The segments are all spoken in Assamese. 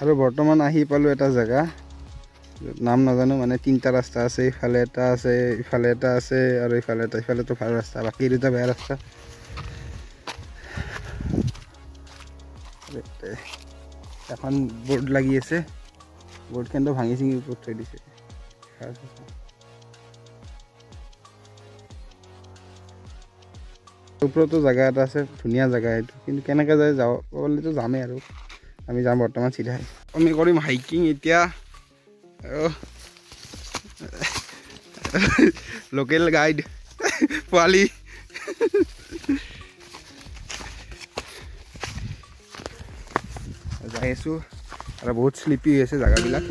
আৰু বৰ্তমান আহি পালো এটা জায়গা নাম নাজানো মানে তিনটা ৰাস্তা আছে ইফালে এটা আছে ইফালে এটা আছে আৰু ইফালে এটা ইফালে তো ভাল ৰাস্তা বাকি দুটা বেয়া ৰাস্তা এখন বোর্ড লাগি আছে বোর্ড কেন্দ্র ভাঙি চিঙি উপর থৈ দিছে উপরতো জায়গা এটা আছে ধুনিয়া জায়গা এটা কিন্তু কেনেকা যায় যাব বলে তো যামে আৰু আমি যাম বৰ্তমান সিধাই আমি কৰিম হাইকিং এতিয়া লোকেল গাইড পোৱালি যাই আছো আৰু বহুত স্লিপি হৈ আছে জায়গাবিলাক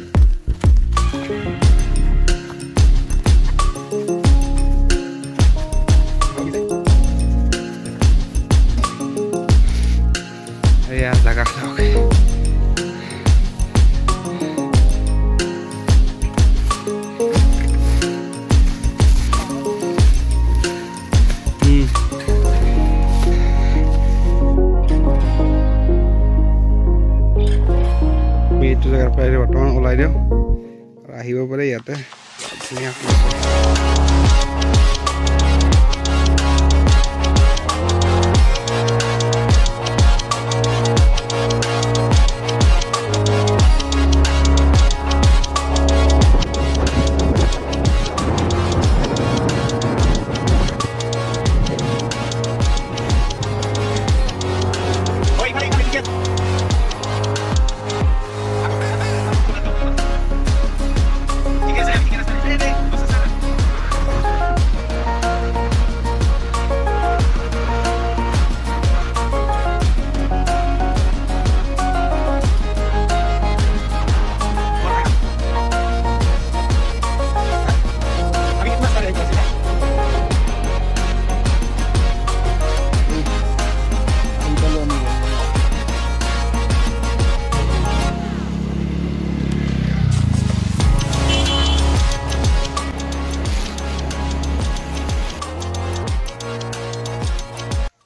এয়া জায়গা এইটো জায়গাৰ পৰা বৰ্তমান ওলাই দিওঁ আৰু আহিব পাৰে ইয়াতে ধুনীয়া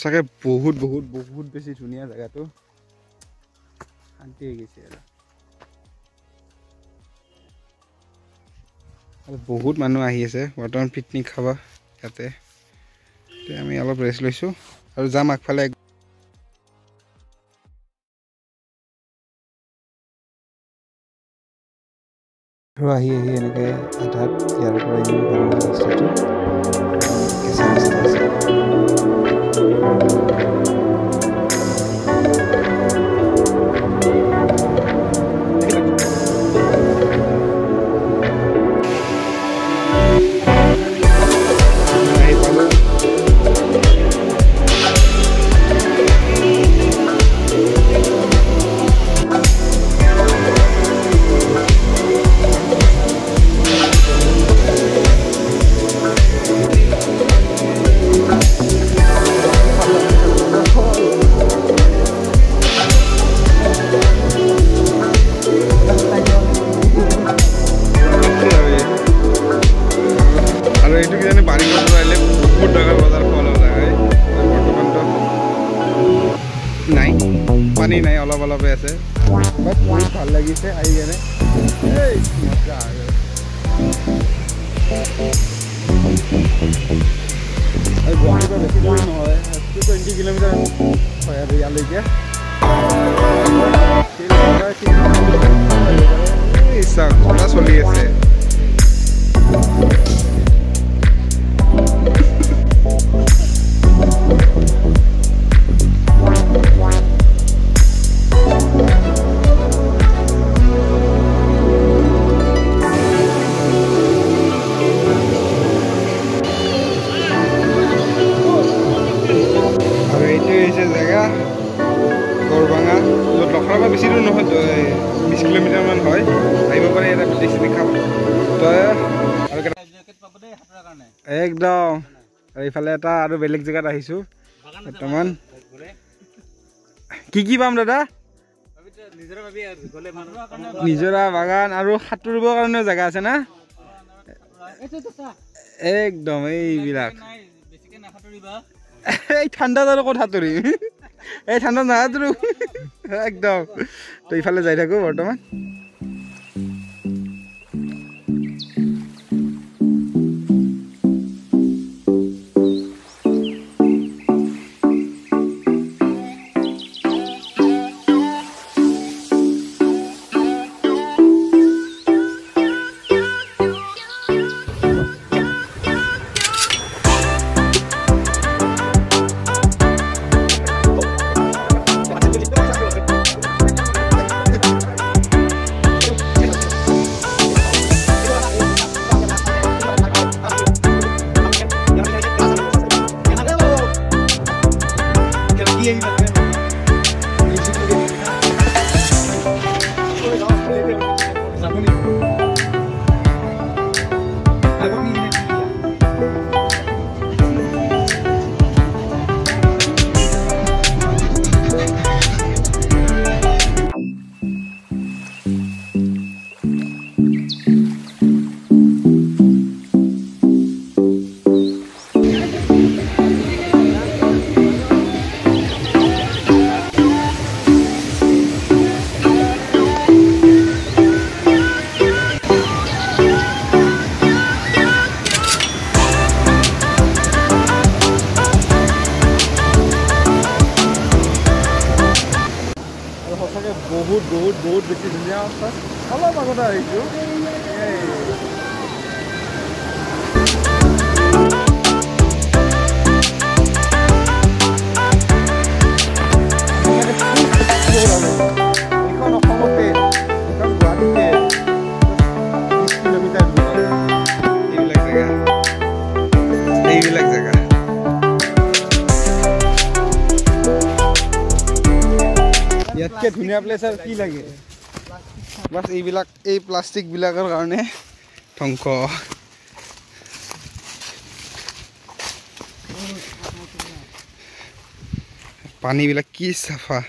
সঁচাকৈ বহুত বহুত বহুত বেছি ধুনীয়া জায়গাটো শান্তি হৈ গৈছে আৰু বহুত মানুহ আহি আছে বৰ্তমান পিকনিক খাব ইয়াতে আমি অলপ ৰেষ্ট লৈছোঁ আৰু যাম আগফালে আহি আহি এনেকৈ আধাত ইয়াৰ পৰা ইমান ভাল ৰাস্তাটো কেঁচা ৰাস্তা আছে পানী নাই অলপ অলপে আছে বাট বহুত ভাল লাগিছে আহি কেনে গুৱাহাটীৰ পৰা বেছি দূৰ নহয় 20 কিলোমিটাৰ হয় আৰু ইয়ালৈকে ঘোড়া চলি আছে জেগা গড়বাঙা লখৰাৰ পৰা বেছি দূৰ নহয় 20 কিলোমিটাৰমান হয় আহিব পাৰে এটা বেছি খাব তই একদম এইফালে এটা আৰু বেলেগ জেগাত আহিছোঁ বৰ্তমান কি পাম দাদা নিজৰা বাগান আৰু সাঁতুৰিবৰ কাৰণে জেগা আছে না একদম এইবিলাক এই ঠাণ্ডাত আৰু ক'ত সাঁতুৰিম এই ঠাণ্ডাত নাসাঁতুৰো একদম তো ইফালে যাই থাকোঁ বৰ্তমান বহুত বেছি ধুনীয়া অৱস্থা অলপ আগতে আহিছোঁ এইখন অসমতে এইখন গুৱাহাটীতে 20 কিলোমিটাৰ দূৰত এইবিলাক জেগা ইয়াতকে ধুনীয়া প্লেচ আৰু কি লাগে বাছ এইবিলাক এই প্লাষ্টিকবিলাকৰ কাৰণে ধ্বংস পানীবিলাক কি চাফা